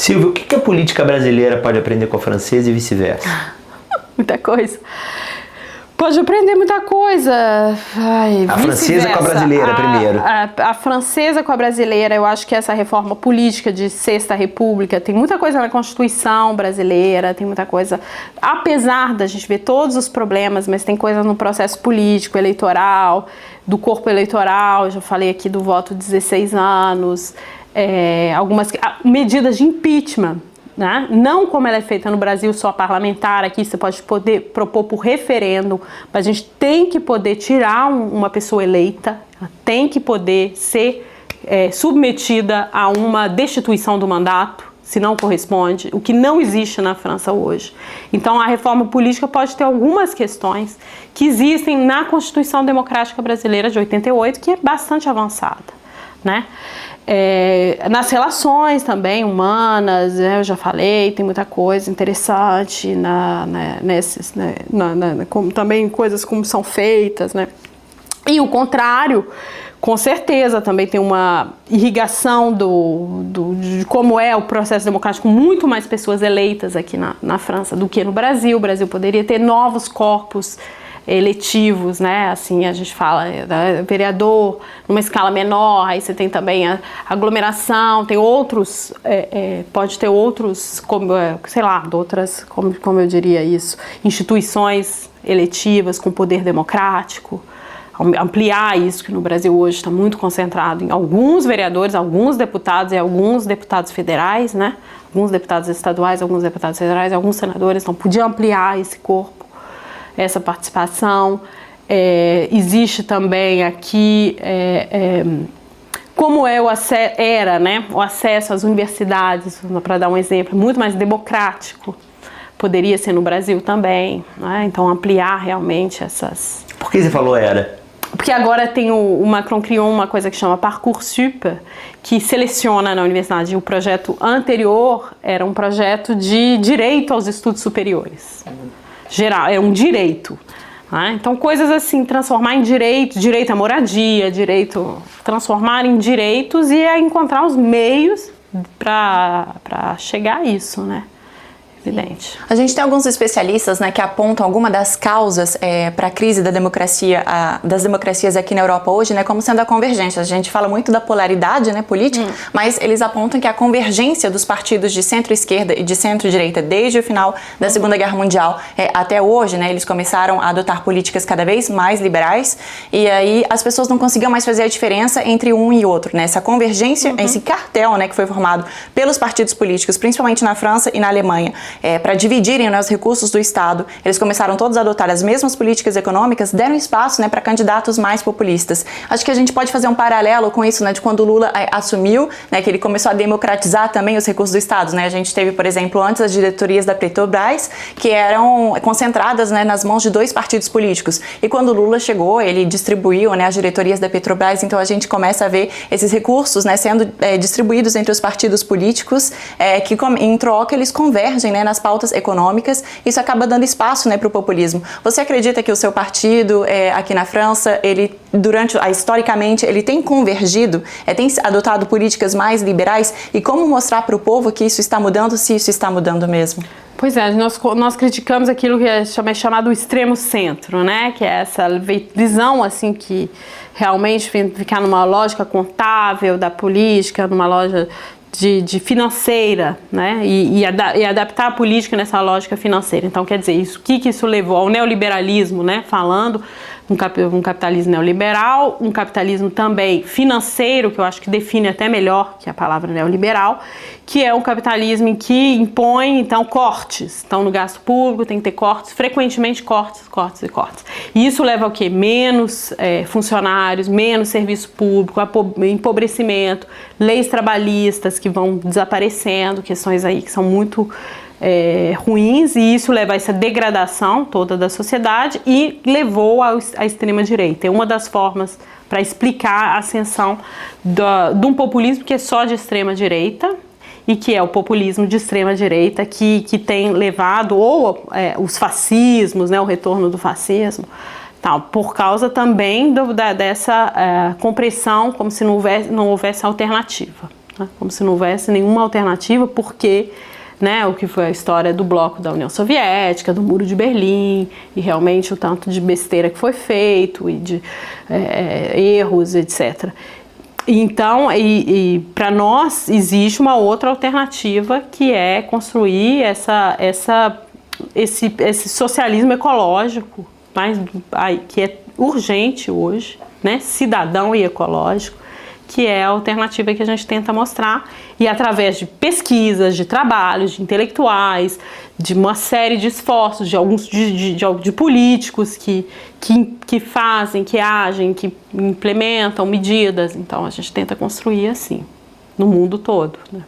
Silvia, o que a política brasileira pode aprender com a francesa e vice-versa? Muita coisa. Pode aprender muita coisa. A francesa com a brasileira primeiro. A francesa com a brasileira, eu acho que essa reforma política de Sexta República, tem muita coisa na Constituição brasileira, tem muita coisa, apesar da gente ver todos os problemas, mas tem coisa no processo político, eleitoral, do corpo eleitoral, eu já falei aqui do voto de 16 anos, algumas medidas de impeachment, né? Não como ela é feita no Brasil, só parlamentar, aqui você pode poder propor por referendo, mas a gente tem que poder tirar uma pessoa eleita, ela tem que poder ser submetida a uma destituição do mandato, se não corresponde, o que não existe na França hoje. Então a reforma política pode ter algumas questões que existem na Constituição Democrática Brasileira de 88, que é bastante avançada, né? Nas relações também humanas, eu já falei, tem muita coisa interessante também coisas como são feitas, né? E o contrário, com certeza, também tem uma irrigação de como é o processo democrático, muito mais pessoas eleitas aqui na França do que no Brasil. O Brasil poderia ter novos corpos eletivos, né? Assim, a gente fala vereador numa escala menor, aí você tem também a aglomeração, tem outros, pode ter outros, como, sei lá, outras, como eu diria isso, instituições eletivas com poder democrático, ampliar isso, que no Brasil hoje está muito concentrado em alguns vereadores, alguns deputados e alguns deputados federais, né? Alguns deputados estaduais, alguns deputados federais, alguns senadores, então podia ampliar esse corpo, essa participação. Existe também aqui, como era, né, o acesso às universidades, para dar um exemplo, muito mais democrático, poderia ser no Brasil também, né? Então ampliar realmente essas... Por que você falou era? Porque agora tem o Macron criou uma coisa que chama Parcoursup, que seleciona na universidade. O projeto anterior era um projeto de direito aos estudos superiores. Geral, é um direito, né? Então coisas assim, transformar em direito à moradia, transformar em direitos e encontrar os meios para chegar a isso, né? Evidente. A gente tem alguns especialistas, né, que apontam alguma das causas para a crise da democracia, das democracias aqui na Europa hoje, né, como sendo a convergência. A gente fala muito da polaridade, né, política, mas eles apontam que a convergência dos partidos de centro-esquerda e de centro-direita desde o final da Segunda Guerra Mundial até hoje, né, eles começaram a adotar políticas cada vez mais liberais e aí as pessoas não conseguiam mais fazer a diferença entre um e outro, né? Essa convergência, esse cartel, né, que foi formado pelos partidos políticos, principalmente na França e na Alemanha, para dividirem, né, os recursos do Estado. Eles começaram todos a adotar as mesmas políticas econômicas, deram espaço, né, para candidatos mais populistas. Acho que a gente pode fazer um paralelo com isso, né, de quando o Lula assumiu, né, que ele começou a democratizar também os recursos do Estado, né? A gente teve, por exemplo, antes as diretorias da Petrobras, que eram concentradas, né, nas mãos de 2 partidos políticos. E quando o Lula chegou, ele distribuiu, né, as diretorias da Petrobras, então a gente começa a ver esses recursos, né, sendo distribuídos entre os partidos políticos, que em troca eles convergem, né, nas pautas econômicas. Isso acaba dando espaço, né, para o populismo. Você acredita que o seu partido aqui na França, ele historicamente, ele tem convergido, tem adotado políticas mais liberais? E como mostrar para o povo que isso está mudando, se isso está mudando mesmo? Pois é, nós criticamos aquilo que é chamado extremo centro, né? Que é essa visão assim que realmente ficar numa lógica contável da política, numa loja de financeira, né? E adaptar a política nessa lógica financeira. Então, quer dizer, o que isso levou ao neoliberalismo, né? Falando um capitalismo neoliberal, um capitalismo também financeiro, que eu acho que define até melhor que a palavra neoliberal, que é um capitalismo em que impõe, então, cortes. Então, no gasto público tem que ter cortes, frequentemente cortes. E isso leva ao quê? Menos funcionários, menos serviço público, empobrecimento, leis trabalhistas que vão desaparecendo, questões aí que são muito ruins, e isso leva a essa degradação toda da sociedade e levou à extrema-direita. É uma das formas para explicar a ascensão de um populismo que é só de extrema-direita, e que é o populismo de extrema-direita que tem levado, os fascismos, né, o retorno do fascismo, tal, por causa também dessa compressão, como se não houvesse alternativa. né? Como se não houvesse nenhuma alternativa, porque, né, o que foi a história do bloco da União Soviética, do Muro de Berlim, e realmente o tanto de besteira que foi feito, e de erros, etc. Então, para nós, existe uma outra alternativa, que é construir esse socialismo ecológico, que é urgente hoje, né, cidadão e ecológico, que é a alternativa que a gente tenta mostrar, e através de pesquisas, de trabalhos, de intelectuais, de uma série de esforços, de alguns de políticos que fazem, que agem, que implementam medidas. Então a gente tenta construir assim, no mundo todo, né?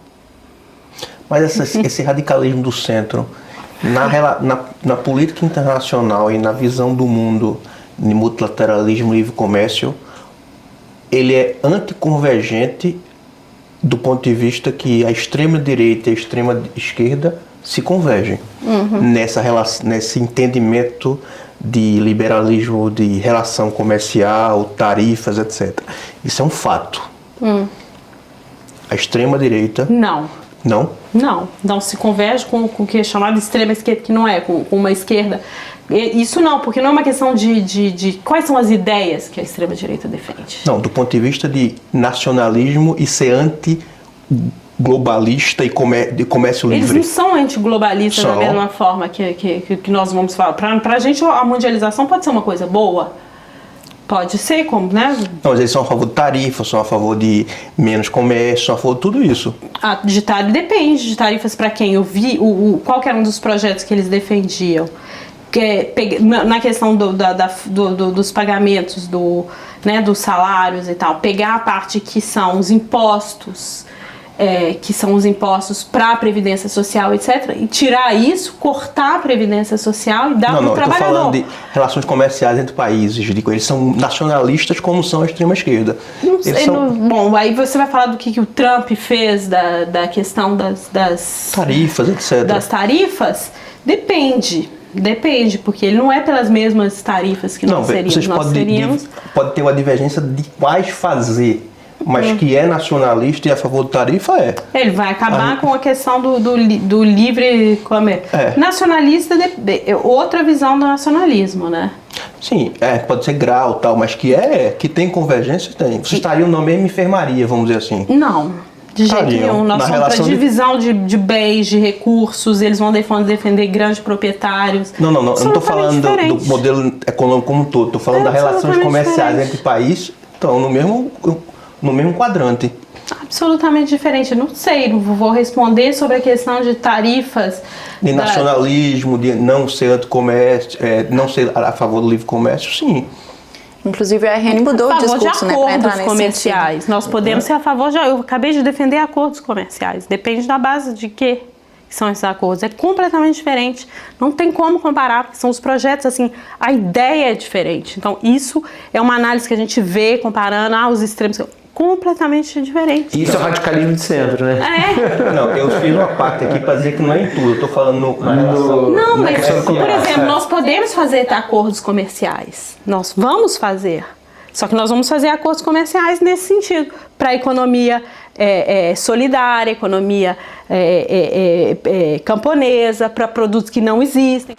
Mas esse radicalismo do centro, na política internacional e na visão do mundo de multilateralismo e livre comércio, ele é anticonvergente do ponto de vista que a extrema-direita e a extrema-esquerda se convergem nesse entendimento de liberalismo, de relação comercial, tarifas, etc. Isso é um fato. A extrema-direita... Não. Não? Não se converge com o que é chamado de extrema-esquerda, que não é, com uma esquerda... Isso não, porque não é uma questão de quais são as ideias que a extrema-direita defende. Não, do ponto de vista de nacionalismo e ser anti-globalista e de comércio livre. Eles não são anti-globalistas da mesma forma que nós vamos falar. Pra gente, a mundialização pode ser uma coisa boa. Pode ser, como, né? Não, mas eles são a favor de tarifas, são a favor de menos comércio, são a favor de tudo isso. Depende de tarifas para quem. Eu vi qual que era um dos projetos que eles defendiam. Na questão dos pagamentos, dos salários e tal, pegar a parte que são os impostos, para a Previdência Social, etc., e tirar isso, cortar a Previdência Social e dar para o trabalhador. Não, eu estou falando de relações comerciais entre países, eles são nacionalistas como são a extrema-esquerda. Bom, aí você vai falar do que o Trump fez da questão das tarifas, etc. Das tarifas? Depende, porque ele não é pelas mesmas tarifas que nós seríamos. Pode ter uma divergência de quais fazer, mas que é nacionalista e a favor do tarifa é. Ele vai acabar com a questão do livre comércio. Nacionalista, outra visão do nacionalismo, né? Sim, pode ser grau e tal, mas que tem convergência, tem. Vocês estariam na mesma enfermaria, vamos dizer assim. Não. De jeito nenhum. Nós somos para divisão de bens, de recursos, eles vão defender grandes proprietários. Não estou falando do modelo econômico como um todo, estou falando das relações comerciais entre países, estão no mesmo quadrante. Absolutamente diferente. Não sei, não vou responder sobre a questão de tarifas. De nacionalismo, de não ser anti-comércio, não ser a favor do livre comércio, sim. Inclusive, a RN mudou o discurso, né, para entrar nesse comerciais. Sentido. Nós podemos ser a favor eu acabei de defender acordos comerciais. Depende da base de que são esses acordos. É completamente diferente. Não tem como comparar, porque são os projetos, assim, a ideia é diferente. Então, isso é uma análise que a gente vê comparando os extremos. Completamente diferente. Isso é radicalismo de centro, né? Não, eu fiz uma parte aqui para dizer que não é em tudo. Eu estou falando na relação... Não, mas, por exemplo, nós podemos fazer acordos comerciais. Nós vamos fazer. Só que nós vamos fazer acordos comerciais nesse sentido. Para a economia solidária, economia camponesa, para produtos que não existem.